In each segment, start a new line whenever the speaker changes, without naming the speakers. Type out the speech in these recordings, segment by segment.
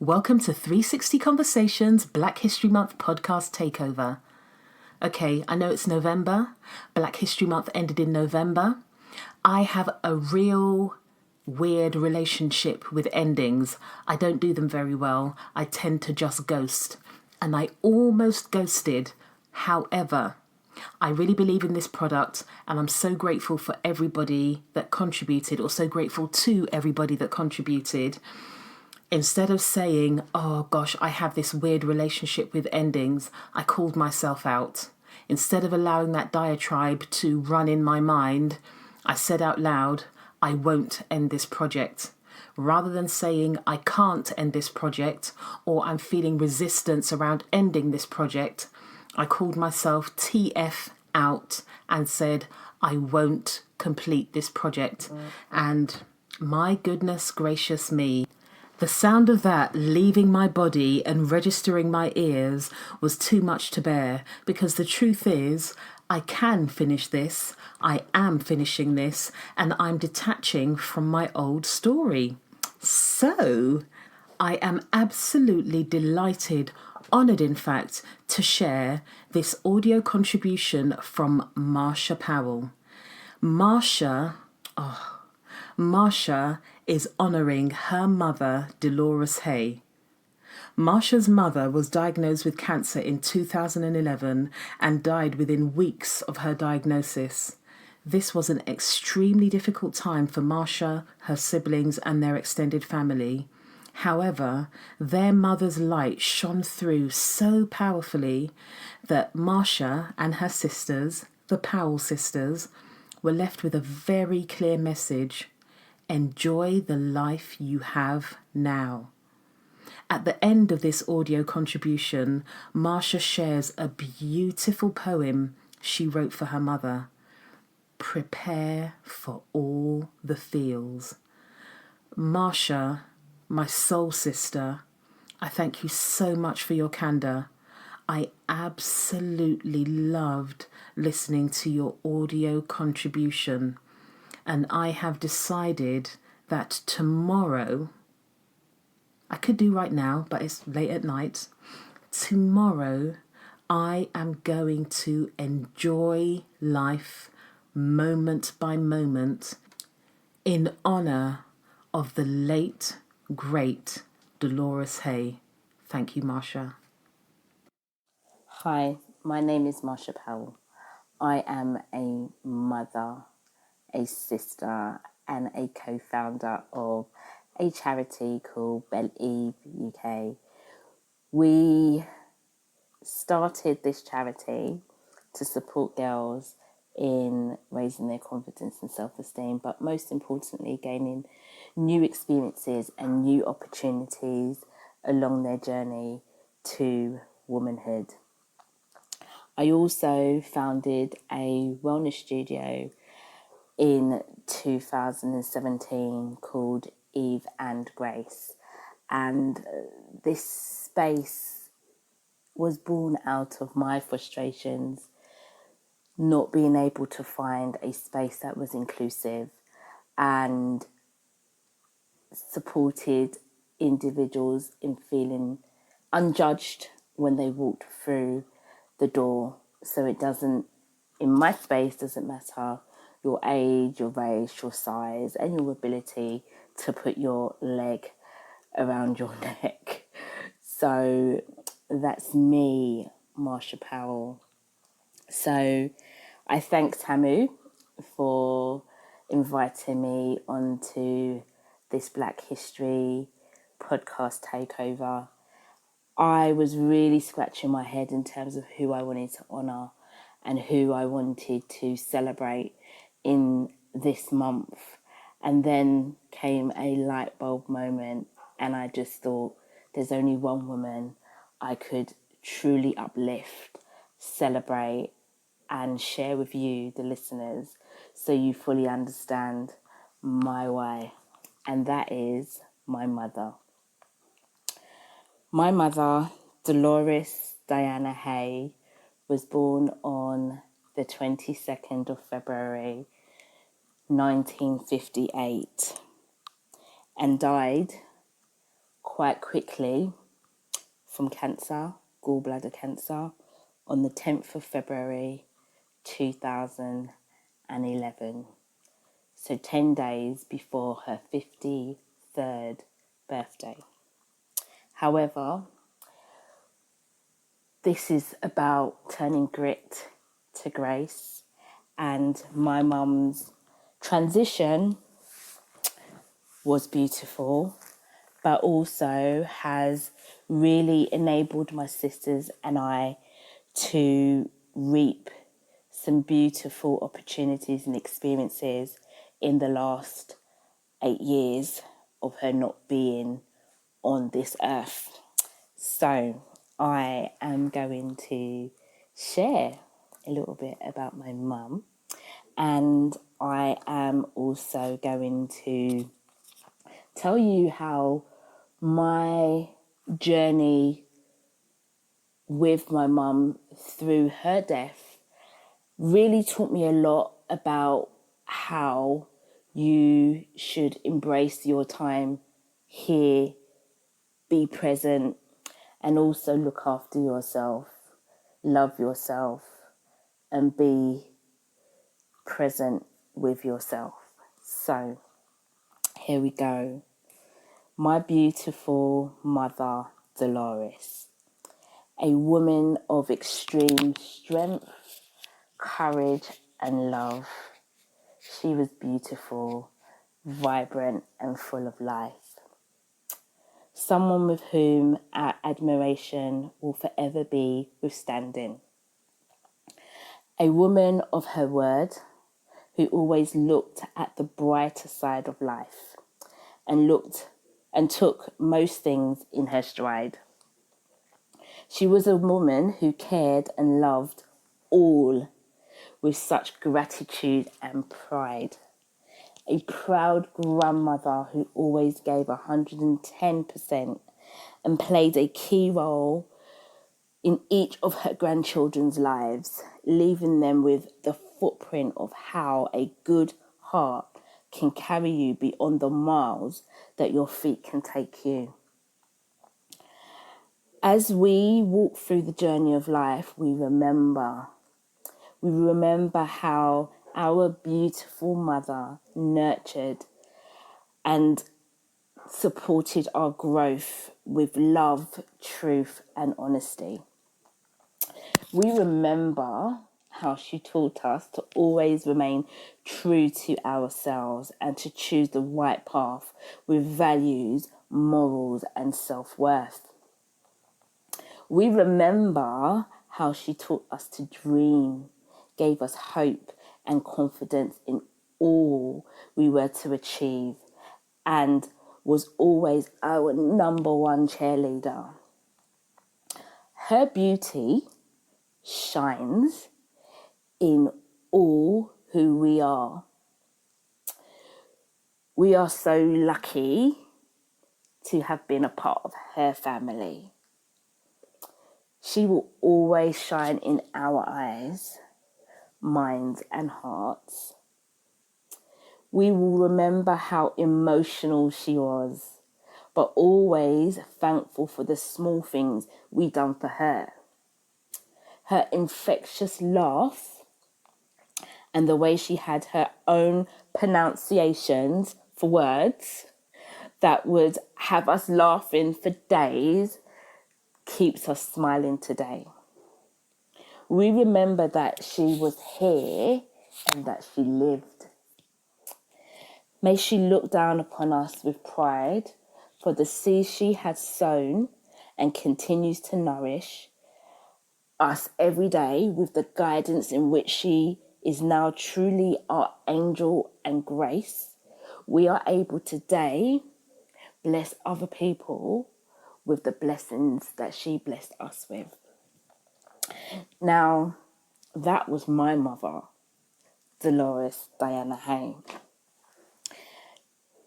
Welcome to 360 Conversations Black History Month podcast takeover. Okay, I know it's November. Black History Month ended in November. I have a real weird relationship with endings. I don't do them very well. I tend to just ghost. And I almost ghosted. However, I really believe in this product and I'm so grateful for everybody that contributed, or so grateful to everybody that contributed. Instead of saying, oh gosh, I have this weird relationship with endings, I called myself out. Instead of allowing that diatribe to run in my mind, I said out loud, I won't end this project. Rather than saying I can't end this project, or I'm feeling resistance around ending this project, I called myself TF out and said, I won't complete this project. And my goodness gracious me, the sound of that leaving my body and registering my ears was too much to bear, because the truth is, I can finish this, I am finishing this, and I'm detaching from my old story. So, I am absolutely delighted, honoured in fact, to share this audio contribution from Marsha Powell. Marsha is honouring her mother, Delores Hay. Marsha's mother was diagnosed with cancer in 2011 and died within weeks of her diagnosis. This was an extremely difficult time for Marsha, her siblings, and their extended family. However, their mother's light shone through so powerfully that Marsha and her sisters, the Powell sisters, were left with a very clear message. Enjoy the life you have now. At the end of this audio contribution, Marsha shares a beautiful poem she wrote for her mother. Prepare for all the feels. Marsha, my soul sister, I thank you so much for your candour. I absolutely loved listening to your audio contribution, and I have decided that tomorrow, I could do right now, but it's late at night, tomorrow I am going to enjoy life moment by moment in honour of the late, great Delores Hay. Thank you, Marsha.
Hi, my name is Marsha Powell. I am a mother, a sister, and a co-founder of a charity called BelEve UK. We started this charity to support girls in raising their confidence and self-esteem, but most importantly, gaining new experiences and new opportunities along their journey to womanhood. I also founded a wellness studio in 2017 called Eve and Grace. And this space was born out of my frustrations, not being able to find a space that was inclusive and supported individuals in feeling unjudged when they walked through the door. So it doesn't, in my space, doesn't matter your age, your race, your size, and your ability to put your leg around your neck. So that's me, Marsha Powell. So I thank Tamu for inviting me onto this Black History podcast takeover. I was really scratching my head in terms of who I wanted to honour and who I wanted to celebrate in this month. And then came a light bulb moment, and I just thought there's only one woman I could truly uplift, celebrate, and share with you, the listeners, so you fully understand my why. And that is my mother. My mother, Delores Diana Hay, was born on the 22nd of February 1958 and died quite quickly from cancer, gallbladder cancer, on the 10th of February 2011. So 10 days before her 53rd birthday. However, this is about turning grit to grace, and my mum's transition was beautiful, but also has really enabled my sisters and I to reap some beautiful opportunities and experiences in the last 8 years of her not being on this earth. So I am going to share a little bit about my mum, and I am also going to tell you how my journey with my mum through her death really taught me a lot about how you should embrace your time here, be present, and also look after yourself, love yourself, and be present with yourself. So here we go. My beautiful mother, Delores, a woman of extreme strength, courage, and love. She was beautiful, vibrant, and full of life. Someone with whom our admiration will forever be withstanding. A woman of her word, who always looked at the brighter side of life and took most things in her stride. She was a woman who cared and loved all with such gratitude and pride. A proud grandmother who always gave 110% and played a key role in each of her grandchildren's lives, leaving them with the footprint of how a good heart can carry you beyond the miles that your feet can take you. As we walk through the journey of life, we remember how our beautiful mother nurtured and supported our growth with love, truth, and honesty. We remember how she taught us to always remain true to ourselves and to choose the right path with values, morals, and self-worth. We remember how she taught us to dream, gave us hope and confidence in all we were to achieve, and was always our number one cheerleader. Her beauty shines in all who we are. We are so lucky to have been a part of her family. She will always shine in our eyes, minds, and hearts. We will remember how emotional she was, but always thankful for the small things we done for her. Her infectious laugh and the way she had her own pronunciations for words that would have us laughing for days keeps us smiling today. We remember that she was here and that she lived. May she look down upon us with pride for the seeds she has sown and continues to nourish us every day with the guidance in which she is now truly our angel and grace. We are able today bless other people with the blessings that she blessed us with. Now, that was my mother, Delores Diana Hay.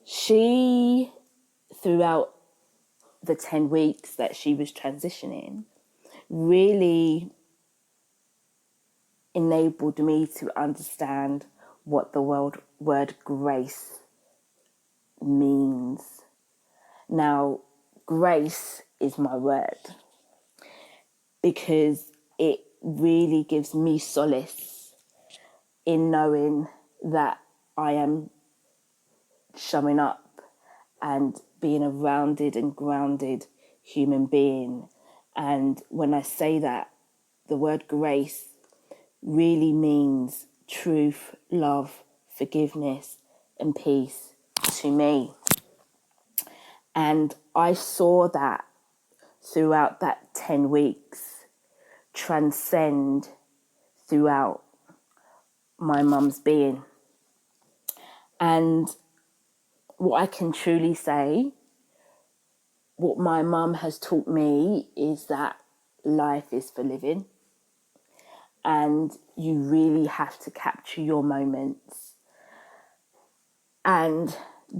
She, throughout the 10 weeks that she was transitioning, really enabled me to understand what the word grace means. Now, grace is my word, because it really gives me solace in knowing that I am showing up and being a rounded and grounded human being. And when I say that, the word grace really means truth, love, forgiveness, and peace to me. And I saw that throughout that 10 weeks transcend throughout my mum's being. And what I can truly say, what my mum has taught me, is that life is for living. And you really have to capture your moments and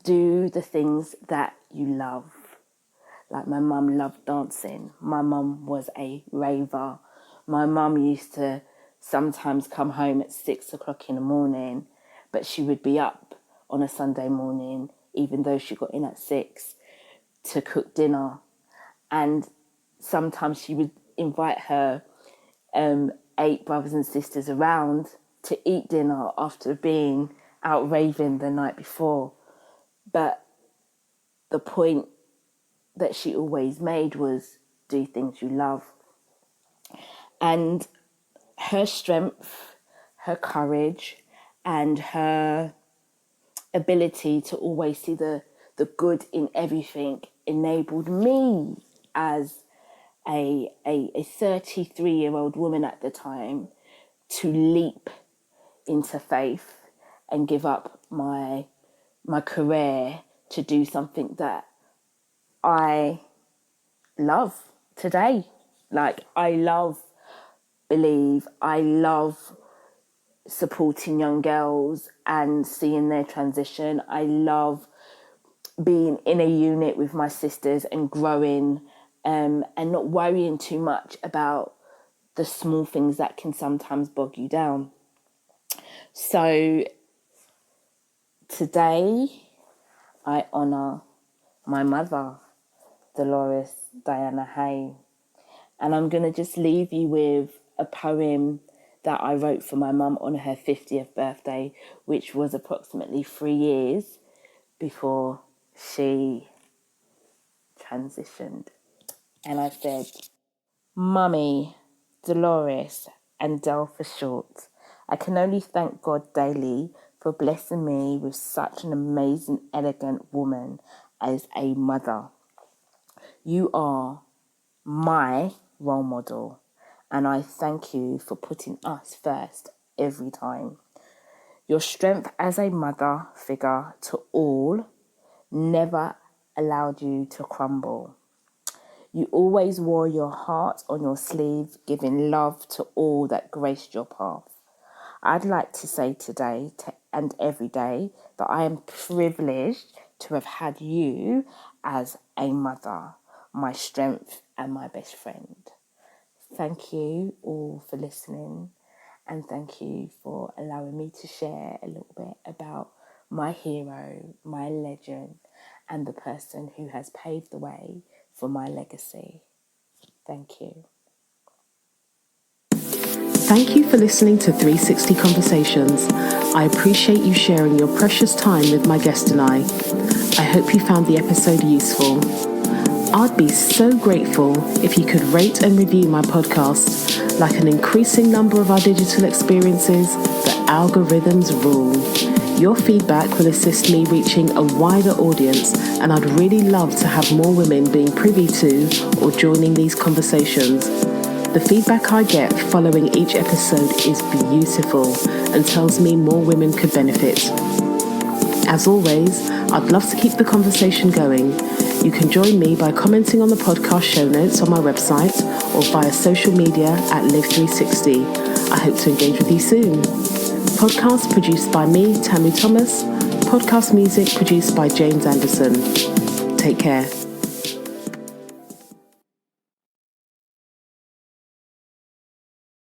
do the things that you love. Like my mum loved dancing. My mum was a raver. My mum used to sometimes come home at 6 o'clock in the morning, but she would be up on a Sunday morning, even though she got in at 6, to cook dinner. And sometimes she would invite her 8 brothers and sisters around to eat dinner after being out raving the night before. But the point that she always made was do things you love. And her strength, her courage, and her ability to always see the good in everything enabled me as a 33-year-old woman at the time to leap into faith and give up my career to do something that I love today. Like, I love BelEve. I love supporting young girls and seeing their transition. I love being in a unit with my sisters and growing, and not worrying too much about the small things that can sometimes bog you down. So today I honour my mother, Delores Hay. And I'm going to just leave you with a poem that I wrote for my mum on her 50th birthday, which was approximately 3 years before she transitioned. And I said, Mummy, Delores, and Del for short, I can only thank God daily for blessing me with such an amazing, elegant woman as a mother. You are my role model, and I thank you for putting us first every time. Your strength as a mother figure to all never allowed you to crumble. You always wore your heart on your sleeve, giving love to all that graced your path. I'd like to say today and every day that I am privileged to have had you as a mother, my strength and my best friend. Thank you all for listening, and thank you for allowing me to share a little bit about my hero, my legend, and the person who has paved the way for my legacy. Thank you.
Thank you for listening to 360 Conversations. I appreciate you sharing your precious time with my guest and I. I hope you found the episode useful. I'd be so grateful if you could rate and review my podcast. Like an increasing number of our digital experiences, the algorithms rule. Your feedback will assist me reaching a wider audience, and I'd really love to have more women being privy to or joining these conversations. The feedback I get following each episode is beautiful and tells me more women could benefit. As always, I'd love to keep the conversation going. You can join me by commenting on the podcast show notes on my website or via social media at Live360. I hope to engage with you soon. Podcast produced by me, Tammy Thomas. Podcast music produced by James Anderson. Take care.